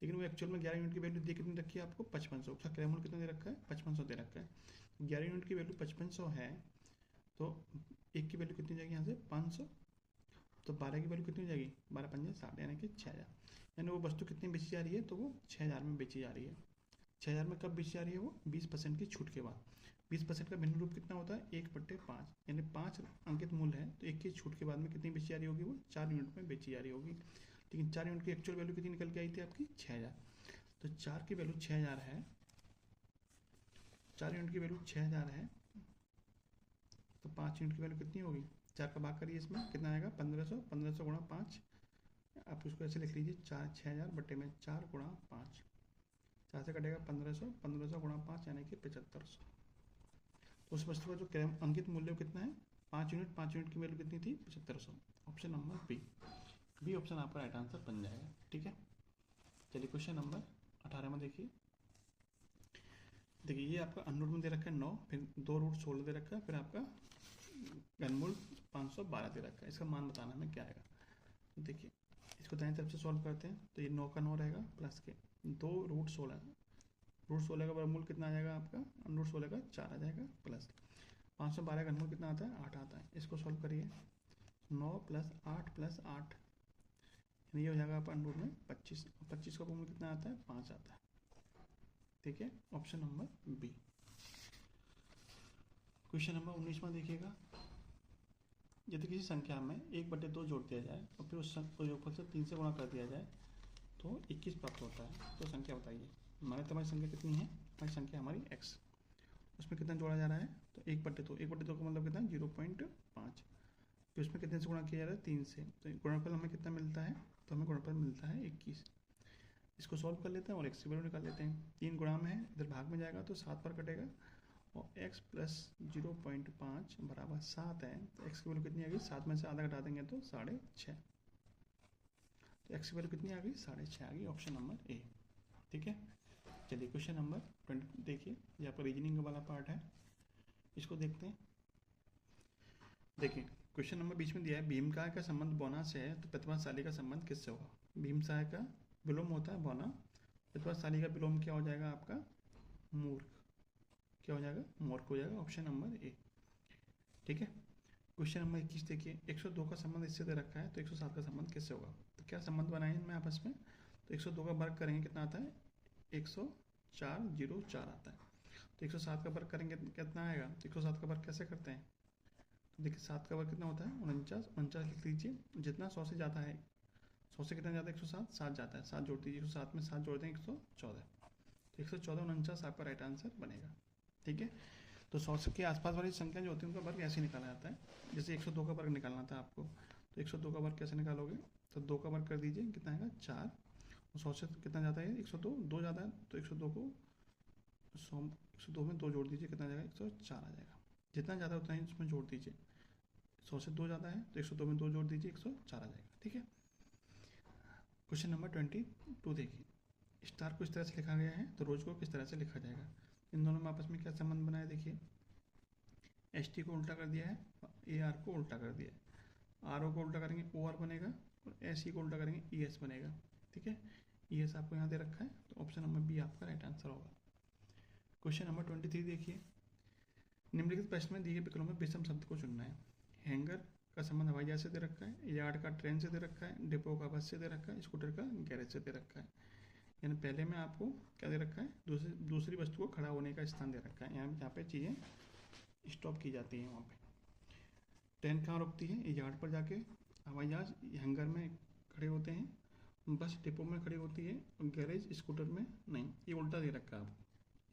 [SPEAKER 1] लेकिन वो एक्चुअल में 11 यूनिट की वैल्यू दे कितनी रखी है आपको, 5500। उसका क्रय मूल्य कितना दे रखा है, 5500 दे रखा है। 11 यूनिट की वैल्यू 5500 है तो 1 की वैल्यू कितनी जाएगी यहाँ से 500, तो 12 की वैल्यू कितनी जाएगी, 12 पंजे 60 यानी कि 6000। यानी वो वस्तु कितनी बेची जा रही है, तो वो 6000 में बेची जा रही है। 6000 में कब बेची जा रही है, वो 20% की छूट के बाद। 20% का भिन्न रूप कितना होता है, 1/5, यानी 5 अंकित मूल्य है तो 1 की छूट के बाद में कितनी बेची जा रही होगी, वो 4 यूनिट में बेची जा रही होगी। लेकिन 4 यूनिट की एक्चुअल वैल्यू कितनी निकल के आई थी आपकी, 6000। तो 4 की वैल्यू 6000 है, 4 यूनिट की वैल्यू 6000 है तो 5 यूनिट की वैल्यू कितनी होगी, 4 का भाग करिए इसमें कितना आएगा 1500, 1500 गुणा 5। आप उसको ऐसे लिख लीजिए 6000 बटे में 4 गुणा 5, 4 से कटेगा 1500, 1500 गुणा 5 यानी कि 7500। तो उस वस्तु का जो क्रय अंकित मूल्य कितना है, 5 यूनिट, 5 यूनिट की वैल्यू कितनी थी 7500। ऑप्शन नंबर बी ऑप्शन आपका राइट आंसर बन जाएगा, ठीक है। चलिए क्वेश्चन नंबर 18 में देखिए ये आपका अंडर में दे रखा है 9, फिर 2√16 दे रखा है, फिर आपका घनमूल 512 दे रखा है। इसका मान बताना हमें क्या आएगा। तो देखिए इसको दाएं तरफ से सॉल्व करते हैं तो ये 9 का 9 रहेगा प्लस के 2√16, √16 का वर्गमूल कितना आ जाएगा आपका, √16 का 4 आ जाएगा प्लस 512 का घनमूल कितना आता है 8 आता है। इसको सॉल्व करिए 9 + 8 + 8 ये हो जाएगा आपका अंडर में 25, 25 का वर्गमूल कितना आता है 5 आता है, ठीक है। Option number B. Question number 19 में देखिएगा यदि किसी संख्या में 1/2 जोड़ दिया जाए और फिर उस योगफल से 3 से गुणा कर दिया जाए तो 21 प्राप्त होता है, तो संख्या बताइए। हमारी संख्या कितनी है, हमारी संख्या हमारी x, उसमें कितना जोड़ा जा रहा है तो 1/2, 1/2 का मतलब कितना है 0.5, फिर उसमें कितने से गुणा किया जा रहा है 3 से, तो गुणनफल हमें कितना मिलता है तो हमें गुणनफल मिलता है 21। इसको सॉल्व कर लेते हैं और एक्स की वैल्यू निकाल लेते हैं। 3 गुणा में है, इधर भाग में जाएगा तो 7 पर कटेगा और x प्लस 0.5 बराबर 7 है। तो x की वैल्यू कितनी आ गई, 7 में से आधा घटा देंगे तो 6.5। तो x की वैल्यू कितनी आ गई, 6.5 आ गई, ऑप्शन नंबर ए। ठीक है, चलिए क्वेश्चन नंबर 20 देखिए, ये आपका रीजनिंग वाला पार्ट है, इसको देखते हैं। देखिए क्वेश्चन नंबर बीच में दिया है, भीमकाय का संबंध बौना से है तो प्रतिभाशाली का संबंध किससे होगा। भीमकाय का विलोम होता है बौना, प्रतिभाशाली का विलोम क्या हो जाएगा आपका, मूर्ख। क्या हो जाएगा, मूर्ख हो जाएगा, ऑप्शन नंबर ए। ठीक है, क्वेश्चन नंबर 21 देखिए, 102 का संबंध इससे दे रखा है तो 107 का संबंध किससे होगा। तो क्या संबंध बनाए इनमें आपस में, तो 102 का वर्ग करेंगे कितना आता है, 104 आता है। तो 107 का वर्ग करेंगे कितना आएगा, तो 107 का वर्ग कैसे करते हैं, तो देखिए 7 का वर्ग कितना होता है, 49 लिख लीजिए। जितना 100 से जाता है, 100 से कितना जाता है, 107, 7 जाता है, 7 जोड़ दीजिए, 107 में 7 जोड़ देंगे 114। तो 114 49 आपका राइट आंसर बनेगा। ठीक है, तो 100 के आसपास वाली संख्या जो होती है उनका वर्ग ऐसे निकाला जाता है। जैसे 102 का वर्ग निकालना था आपको, तो 102 का वर्ग कैसे निकालोगे, तो 2 का वर्ग कर दीजिए, कितना आएगा 4। 100 से कितना जाता है, 102, 2 जाता है, तो 102 को 102 में 2 जोड़ दीजिए, कितना जाएगा, 104 आ जाएगा। जितना ज़्यादा उतना ही उसमें जोड़ दीजिए। 100 से 2 जाता है तो 102 में 2 जोड़ दीजिए, 104 आ जाएगा। ठीक है, क्वेश्चन नंबर 22 देखिए, स्टार को इस तरह से लिखा गया है तो रोज को किस तरह से लिखा जाएगा। इन दोनों में आपस में क्या संबंध बनाया, देखिए एस टी को उल्टा कर दिया है, ए आर को उल्टा कर दिया है। आर ओ को उल्टा करेंगे ओ आर बनेगा और एस ई को उल्टा करेंगे ई एस बनेगा। ठीक है, ई एस आपको यहाँ दे रखा है, तो ऑप्शन नंबर बी आपका राइट आंसर होगा। क्वेश्चन नंबर 23 देखिए, निम्नलिखित प्रश्न में दिए विकल्पों में विषम शब्द को चुनना है। हैंगर का संबंध हवाई जहाज से दे रखा है, यार्ड का ट्रेन से दे रखा है, डिपो का बस से दे रखा है, स्कूटर का गैरेज से दे रखा है। यानी पहले में आपको क्या दे रखा है, दूसरी वस्तु को खड़ा होने का स्थान दे रखा है, यहाँ पे चीज़ें स्टॉप की जाती हैं। वहाँ पे ट्रेन कहाँ रुकती है, यार्ड पर जाके, हवाई जहाज हैंगर में खड़े होते हैं, बस डिपो में खड़ी होती है, और गैरेज स्कूटर में नहीं। ये उल्टा दे रखा है आपको,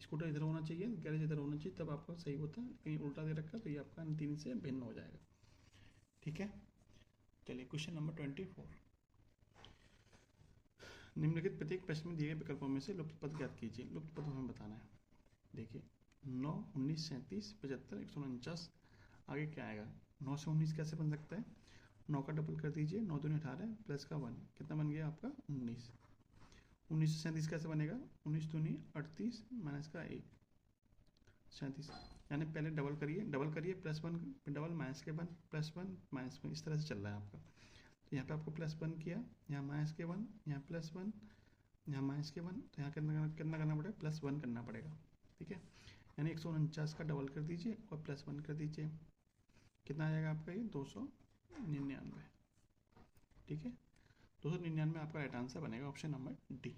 [SPEAKER 1] स्कूटर इधर होना चाहिए, गैरेज इधर होना चाहिए, तब आपका सही होता है, लेकिन उल्टा दे रखा है तो ये आपका इन तीन से भिन्न हो जाएगा। ठीक है, चलिए क्वेश्चन नंबर 24, निम्नलिखित प्रत्येक प्रश्न में दिए गए विकल्पों में से लुप्त पद ज्ञात कीजिए। लुप्त पद हमें बताना है। देखिए 9, 19, 37, 75, 149, आगे क्या आएगा, 9 से 19 कैसे बन सकता है, 9 का डबल कर दीजिए, 9 दूनी 18 प्लस का 1, कितना बन गया आपका 19। 19 से 37 कैसे बनेगा, 19 दूनी 38 माइनस का 1, 37। यानी पहले डबल करिए +1 डबल माइनस के 1 +1 माइनस 1, इस तरह से चल रहा है आपका। तो यहाँ पे आपको +1 किया, यहाँ माइनस के 1, यहाँ +1, यहाँ माइनस के 1, तो यहाँ कितना करना पड़ेगा, +1 करना पड़ेगा। ठीक है, यानी 149 का डबल कर दीजिए और +1 कर दीजिए, कितना आ जाएगा आपका ये 299। ठीक है, 299 आपका राइट आंसर बनेगा, ऑप्शन नंबर डी।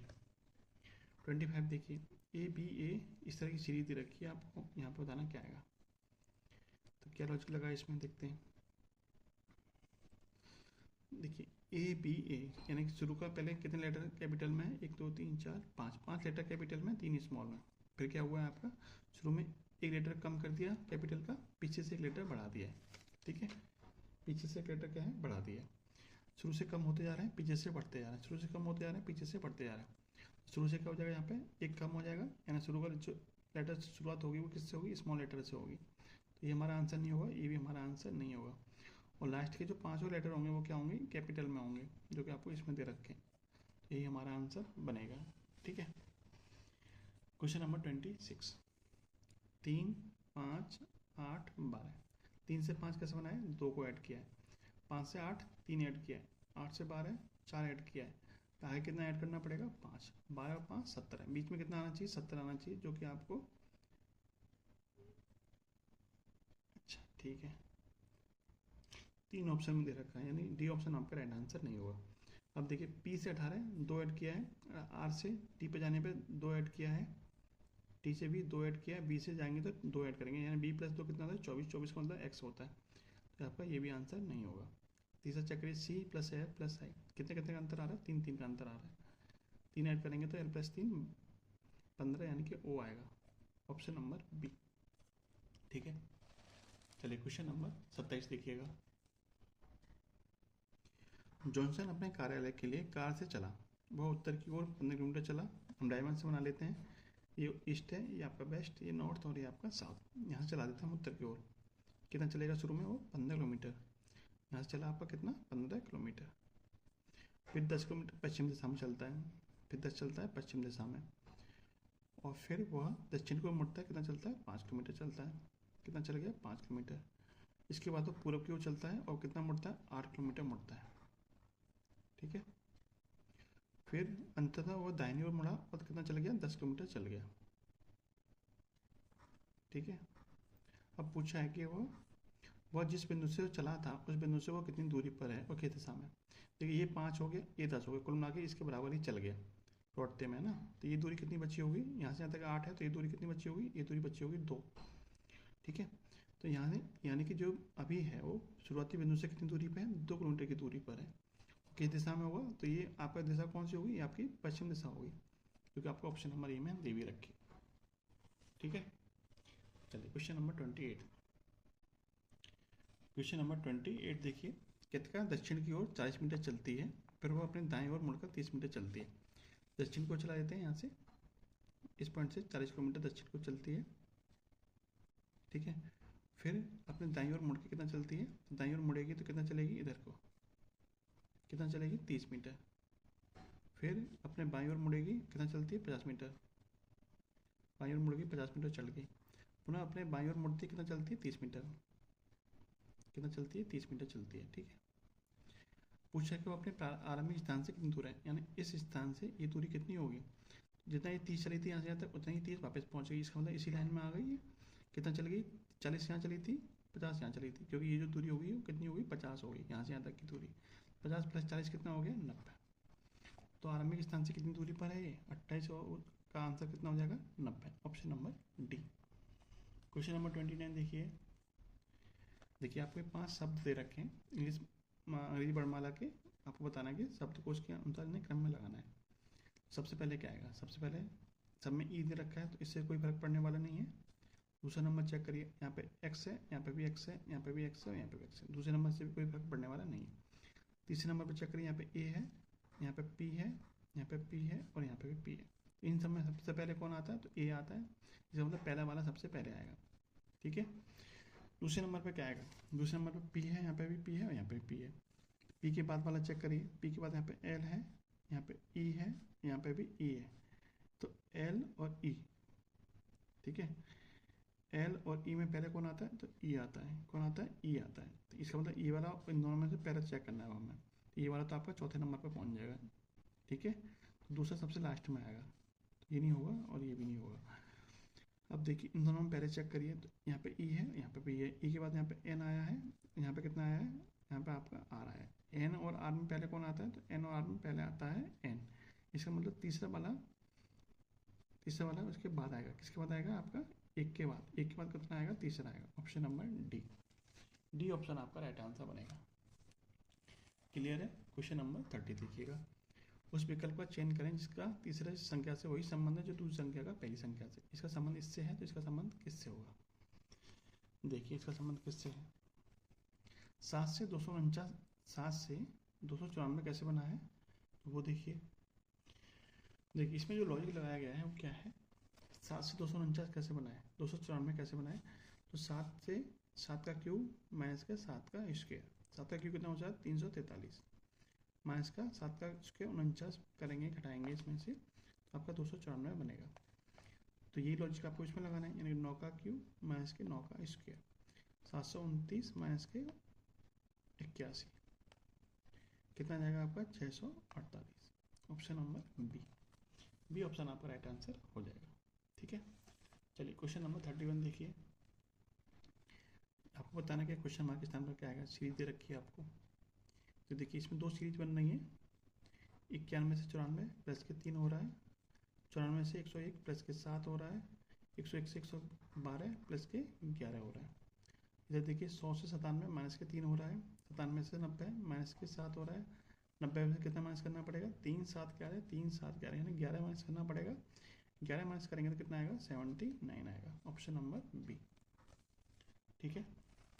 [SPEAKER 1] 25 देखिए, ABA इस तरह की सीरीज दे रखी है, आपको यहाँ पे बताना क्या आएगा। तो क्या लॉजिक लगा इसमें, देखते हैं। देखिए ABA यानी कि शुरू का पहले कितने लेटर कैपिटल में है, 1 2 3 4 5, 5 लेटर कैपिटल में, 3 स्मॉल में। फिर क्या हुआ है आपका, शुरू में एक लेटर कम कर दिया कैपिटल का, पीछे से एक लेटर बढ़ा दिया है। ठीक है, पीछे से एक लेटर क्या है, बढ़ा दिया है। शुरू से कम होते जा रहे हैं, पीछे से बढ़ते जा रहे हैं, शुरू से कम होते जा रहे हैं, पीछे से बढ़ते जा रहे हैं। शुरू से क्या हो जाएगा, यहाँ पे एक कम हो जाएगा, यानी शुरू का जो लेटर से शुरुआत होगी वो किससे होगी, स्मॉल लेटर से होगी। तो ये हमारा आंसर नहीं होगा, ये भी हमारा आंसर नहीं होगा। और लास्ट के जो 5 लेटर होंगे वो क्या होंगे, कैपिटल में होंगे, जो कि आपको इसमें दे रखे हैं। तो यही हमारा आंसर बनेगा। ठीक है, क्वेश्चन नंबर 26, 3, 5, 8, 12। 3 से 5 कैसे बनाए, 2 को ऐड किया है, 5 से 8 3 ऐड किया है, 8 से 12 4 ऐड किया है, तो आगे कितना ऐड करना पड़ेगा, 5, 12 और 5 17, बीच में कितना आना चाहिए, 70 आना चाहिए, जो कि आपको, अच्छा ठीक है, 3 ऑप्शन में दे रखा है, यानी डी ऑप्शन आपका राइट आंसर नहीं होगा। अब देखिए P से 18 2 ऐड किया है, R से T पे जाने पे 2 ऐड किया है, T से भी 2 ऐड किया है, B से जाएंगे तो 2 ऐड करेंगे, यानी B + 2 कितना होता है, 24, 24 का मतलब X होता है, तो आपका ये भी आंसर नहीं होगा। तीसरा चेक करिए, C + F + I, कितने कितने का अंतर आ रहा है, 3 3 का अंतर आ रहा है, 3 ऐड करेंगे तो L + 3 15, यानी कि O आएगा, ऑप्शन नंबर बी। ठीक है, चलिए क्वेश्चन नंबर 27 देखिएगा। जॉनसन अपने कार्यालय के लिए कार से चला। वह उत्तर की ओर 15 किलोमीटर चला। हम डायमंड से बना लेते हैं। ये ईस्ट है, ये आपका वेस्ट, ये नॉर्थ और ये आपका साउथ। यहाँ से चला देते हैं हम उत्तर की ओर। कितना चलेगा शुरू में वो 15 किलोमीटर। यहाँ से चला आपका कितना 15 किलोमीटर। फिर 10 किलोमीटर पश्चिम दिशा में चलता है। फिर 10 चलता है पश्चिम दिशा में, और फिर वह दक्षिण को मुड़ता है। कितना चलता है 5 किलोमीटर चलता है। कितना चल गया 5 किलोमीटर। इसके बाद वो पूर्व की ओर चलता है और कितना मुड़ता है 8 किलोमीटर मुड़ता है। ठीक है। फिर अंततः वो दाहिनी ओर मुड़ा और कितना चल गया 10 किलोमीटर चल गया। ठीक है। अब पूछा है कि वह जिस बिंदु से चला था उस बिंदु से वो कितनी दूरी पर है और किस दिशा में। देखिए ये 5 हो गया, ये 10 हो गया, कुल मिला के इसके बराबर ही चल गया लौटते में, है ना। तो ये दूरी कितनी बची होगी, यहाँ से यहाँ तक 8 है, तो ये दूरी कितनी बची होगी, ये दूरी बची होगी 2। ठीक है। तो यहाँ से यानी कि जो अभी है वो शुरुआती बिंदु से कितनी दूरी पर है, 2 किलोमीटर की दूरी पर है। किस दिशा में होगा, तो ये आपका दिशा कौन सी होगी, ये आपकी पश्चिम दिशा होगी, क्योंकि आपका ऑप्शन नंबर ए में दे भी रखी। ठीक है। चलिए क्वेश्चन नंबर 28। क्वेश्चन नंबर 28 देखिए। कृतिका दक्षिण की ओर 40 मीटर चलती है, फिर वह अपने दाएं ओर मुड़कर 30 मीटर चलती है। दक्षिण को चला देते हैं, यहाँ से इस पॉइंट से 40 किलोमीटर दक्षिण को चलती है। ठीक है। फिर अपने दाईं ओर मुड़ के कितना चलती है, तो दाईं ओर मुड़ेगी तो कितना चलेगी, इधर को कितना चलेगी 30 मीटर। फिर अपने बाईं ओर मुड़ेगी, कितना चलती है 50 मीटर। बाईं ओर मुड़ गई 50 मीटर चल गई। पुनः अपने बाईं ओर मुड़ती कितना चलती है 30 मीटर। कितना चलती है 30 मीटर चलती है। ठीक है। पूछा कि वो अपने आरंभिक स्थान से कितनी दूर है, यानी इस स्थान से ये दूरी कितनी होगी। जितना ये 30 चली थी यहाँ से यहाँ तक, उतना ही 30 वापस पहुँच गई। इसका मतलब इसी लाइन में आ गई है। कितना चल गई 40 यहाँ चली थी, 50 यहाँ चली थी, क्योंकि ये जो दूरी होगी वो कितनी होगी 50 हो गई। यहाँ से यहाँ तक की दूरी 50 + 40 कितना हो गया 90। तो आरंभिक स्थान से कितनी दूरी पर है ये 28, का आंसर कितना हो जाएगा 90, option number D. Question number 29 देखिए। देखिए आपको 5 शब्द दे रखे हैं अंग्रेजी वर्णमाला के। आपको बताना है कि शब्द को उसके अनुसार इन्हें क्रम में लगाना है। सबसे पहले क्या आएगा, सबसे पहले सब में ई दे रखा है, तो इससे कोई फर्क पड़ने वाला नहीं है। दूसरा नंबर चेक करिए, यहाँ पे एक्स है, यहाँ पे भी एक्स है, यहाँ पे भी एक्स है और यहाँ पे भी एक्स है। दूसरे नंबर से भी कोई फर्क पड़ने वाला नहीं है। तीसरे नंबर पर चेक करिए, यहाँ पे ए है, यहाँ पे पी है, यहाँ पे पी है और यहाँ पे भी पी है। इन सब में सबसे पहले कौन आता है, तो ए आता है। इसका मतलब पहला वाला सबसे पहले आएगा। ठीक है। दूसरे नंबर पे क्या आएगा, दूसरे नंबर पे पी है, यहाँ पे भी पी है और यहाँ पे भी पी है। पी के बाद वाला चेक करिए, पी के बाद यहाँ पे एल है, यहाँ पे ई है, यहाँ पे भी ई है, तो एल और ई। ठीक है। एल और ई में पहले कौन आता है, तो ई आता है। कौन आता है, ई आता है। तो इसका मतलब ई वाला इन दोनों में से पहले चेक करना है हमें। ई वाला तो आपका चौथे नंबर पर पहुँच जाएगा। ठीक है। तो दूसरा सबसे लास्ट में आएगा, तो ये नहीं होगा और ये भी नहीं होगा। अब देखिए इन दोनों में पहले चेक करिए, तो यहाँ पे ई है, यहाँ पे भी है। ई के बाद यहाँ पे एन आया है, यहाँ पे कितना आया है, यहाँ पे आपका आर आया है। एन और आर में पहले कौन आता है, तो एन और आर में पहले आता है एन। इसका मतलब तीसरा वाला उसके बाद आएगा। किसके बाद आएगा, आपका एक के बाद कितना आएगा, तीसरा आएगा। ऑप्शन नंबर डी ऑप्शन आपका राइट आंसर बनेगा। क्लियर है। क्वेश्चन नंबर 30 देखिएगा। उस विकल्प का चयन करें जिसका तीसरे संख्या से वही संबंध है जो दूसरी संख्या का पहली संख्या से। इसका संबंध इससे है, तो इसका संबंध किससे होगा। देखिए इसका संबंध किससे है। 7 से 294 कैसे बना है, तो वो देखिए इसमें जो लॉजिक लगाया गया है वो क्या है। 7 से 249 कैसे बनाए, 294 कैसे बनाए, तो 7 का क्यूब माइनस का 7 का स्क्वायर। 7 का क्यूब कितना हो जाएगा 343, माइनस का 7 का स्क्वायर 49 करेंगे, घटाएंगे इसमें से, तो आपका 294 बनेगा। तो ये लॉजिक आपको इसमें लगाना है, यानी 9 का क्यूब माइनस के 9 का स्क्वायर, 729 माइनस के 81 कितना जाएगा आपका 648। ऑप्शन नंबर बी ऑप्शन आपका राइट आंसर हो जाएगा। ठीक है। चलिए क्वेश्चन नंबर 31 देखिए। आपको बताना कि क्वेश्चन मार्क के स्थान पर क्या आएगा। सीरीज दे रखी है आपको, तो देखिए इसमें 2 सीरीज बन रही है। 91 से 94 प्लस के 3 हो रहा है, 94 से 101 प्लस के 7 हो रहा है, 101 से 112 प्लस के 11 हो रहा है। इधर देखिए 100 से 97 माइनस के 3 हो रहा है, 97 से 90 माइनस के 7 हो रहा है, 90 में से कितना माइनस करना पड़ेगा 3 7 11 3 7 11 यानी 11 माइनस करना पड़ेगा। 11 माइनस करेंगे तो कितना आएगा 79 आएगा। Option number B. ठीक है।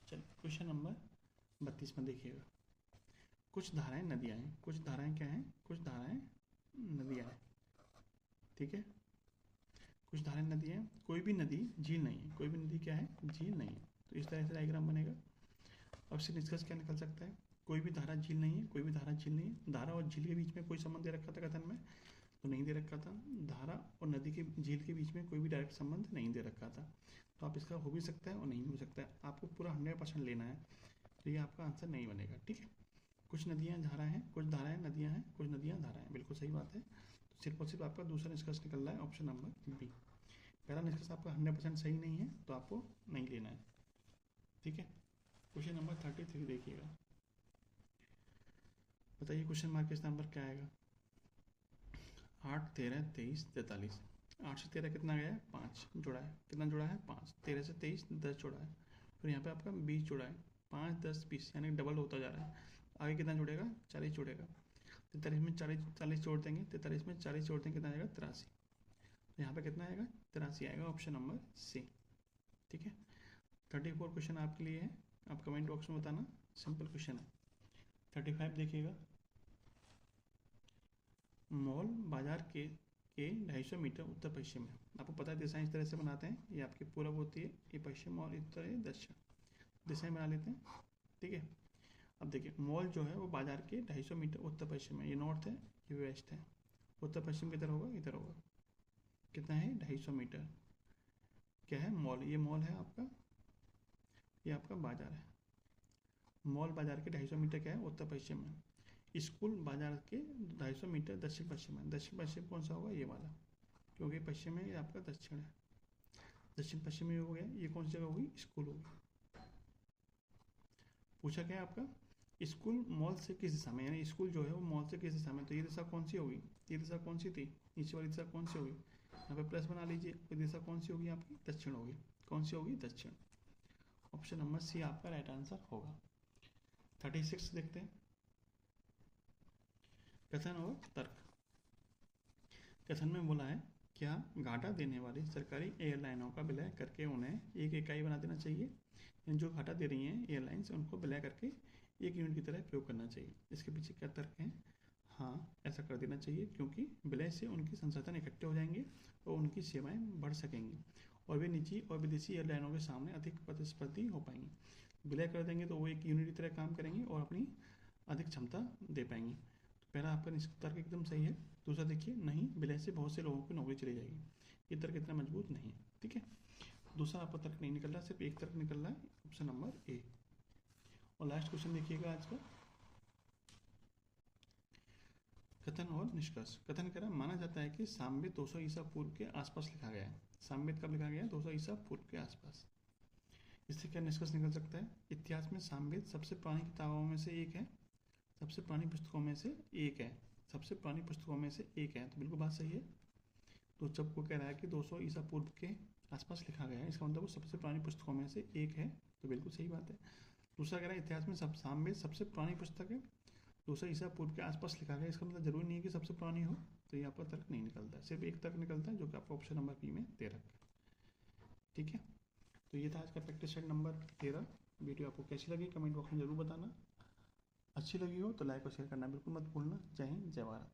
[SPEAKER 1] चलिए क्वेश्चन नंबर 32 में देखिएगा। कुछ धाराएं नदियाँ हैं, कुछ धाराएं क्या हैं, कुछ धाराएं नदियाँ हैं, ठीक है। कुछ धाराएं नदियाँ हैं, कोई भी नदी झील नहीं है, कोई भी नदी क्या है, झील नहीं है। तो इस तरह से डायग्राम बनेगा। अब से निष्कर्ष क्या निकल सकता है, कोई भी धारा झील नहीं है, कोई भी धारा झील नहीं है। धारा और झील के बीच में कोई संबंध दे रखा था कथन में, तो नहीं दे रखा था। धारा और नदी के झील के बीच में कोई भी डायरेक्ट संबंध नहीं दे रखा था। तो आप इसका हो भी सकता है और नहीं भी हो सकता है, आपको पूरा 100% लेना है, तो ये आपका आंसर नहीं बनेगा, ठीक है। कुछ नदियाँ धारा हैं, कुछ धाराएं नदियाँ हैं, कुछ नदियाँ धाराएं, बिल्कुल सही बात है। तो सिर्फ और सिर्फ आपका दूसरा निष्कर्ष निकल रहा है ऑप्शन नंबर बी। पहला निष्कर्ष आपका 100% सही नहीं है, तो आपको नहीं लेना है, ठीक है। क्वेश्चन नंबर 33 देखिएगा, बताइए क्वेश्चन मार्क इस नंबर क्या आएगा। 8, 13, 23, 43। 8 से 13 कितना गया है, 5 जुड़ा है, कितना जुड़ा है, 5। 13 से 23 10 जुड़ा है, फिर यहाँ पे आपका 20 जुड़ा है, 5, 10, 20 यानी डबल होता जा रहा है। आगे कितना जुड़ेगा, 40 जुड़ेगा। 43 में 40 जोड़ देंगे, 43 में 40 जोड़ देंगे, कितना आएगा, 83। तो यहाँ पे कितना आएगा, 83 आएगा, ऑप्शन नंबर सी, ठीक है। 34 क्वेश्चन आपके लिए है, आप कमेंट बॉक्स में बताना, सिंपल क्वेश्चन है। 35 देखिएगा, मॉल बाजार के 250 मीटर उत्तर पश्चिम में। आपको पता है दिशाएं इस तरह से बनाते हैं, ये आपकी पूरब होती है, ये पश्चिम और उत्तर है दक्षिण, दिशाएं बना लेते हैं, ठीक है। अब देखिए मॉल जो है वो बाजार के 250 मीटर उत्तर पश्चिम है, ये नॉर्थ है, ये वेस्ट है। उत्तर पश्चिम किधर होगा, इधर होगा। कितना है, 250 मीटर। क्या है, मॉल, ये मॉल है आपका, ये आपका बाजार है। मॉल बाजार के 250 मीटर क्या है, उत्तर पश्चिम में। स्कूल बाजार के 250 मीटर दक्षिण पश्चिम है। दक्षिण पश्चिम कौन सा होगा, ये वाला, क्योंकि पश्चिम है, ये आपका दक्षिण है। दक्षिण पश्चिम में हो गया, ये कौन सी जगह होगी, स्कूल होगी। पूछा क्या है आपका, स्कूल मॉल से किस दिशा में, यानी स्कूल जो है वो मॉल से किस दिशा में, तो ये दिशा कौन सी होगी, ये दिशा कौन सी थी, नीचे वाली दिशा कौन सी होगी, यहाँ पे प्लस बना लीजिए। ये दिशा कौन सी होगी आपकी, दक्षिण होगी। कौन सी होगी, दक्षिण। ऑप्शन नंबर सी आपका राइट आंसर होगा। 36 देखते हैं, कथन और तर्क। कथन में बोला है, क्या घाटा देने वाली सरकारी एयरलाइनों का विलय करके उन्हें एक इकाई बना देना चाहिए, जो घाटा दे रही हैं एयरलाइंस उनको विलय करके एक यूनिट की तरह प्रयोग करना चाहिए। इसके पीछे क्या तर्क है, हाँ ऐसा कर देना चाहिए, क्योंकि विलय से उनके संसाधन इकट्ठे हो जाएंगे और उनकी सेवाएं बढ़ सकेंगी और वे निजी और विदेशी एयरलाइनों के सामने अधिक प्रतिस्पर्धी हो पाएंगी। विलय कर देंगे तो वो एक यूनिट की तरह काम करेंगे और अपनी अधिक क्षमता दे पाएंगी। तो पहला आपका तर्क एकदम सही है। दूसरा देखिए, नहीं, विलय से बहुत से लोगों की नौकरी चली जाएगी, ये तर्क इतना मजबूत नहीं है, ठीक है। दूसरा आपका तर्क नहीं निकल रहा, सिर्फ एक तर्क निकल रहा है, ऑप्शन नंबर ए। और लास्ट क्वेश्चन देखिएगा आज का, कथन और निष्कर्ष। कथन कह रहा है, माना जाता है कि सामवेद 200 ईसा पूर्व के आसपास लिखा गया है। सामवेद कब लिखा गया है, 200 ईसा पूर्व के आसपास। इससे क्या निष्कर्ष निकल सकता है, इतिहास में सामवेद सबसे पुरानी किताबों में से एक है, सबसे पुरानी पुस्तकों में से एक है, सबसे पुरानी पुस्तकों में से एक है, तो बिल्कुल बात सही है। तो जब वो कह रहा है कि 200 ईसा पूर्व के आसपास लिखा गया है, इसका मतलब वो सबसे पुरानी पुस्तकों में से एक है, तो बिल्कुल सही बात है। दूसरा कह रहा है इतिहास में सामवेद सबसे पुरानी पुस्तक है, 200 ईसा पूर्व के आसपास लिखा गया, इसका मतलब जरूरी नहीं है कि सबसे पुरानी हो, तो ये आपका तर्क नहीं निकलता है, सिर्फ एक तर्क निकलता है जो कि आपका ऑप्शन नंबर बी में दे रखा है, ठीक है। तो ये था आज का प्रैक्टिस सेट नंबर 13। वीडियो आपको कैसी लगी कमेंट बॉक्स में जरूर बताना। अच्छी लगी हो तो लाइक और शेयर करना बिल्कुल मत भूलना। जय हिंद, जय भारत।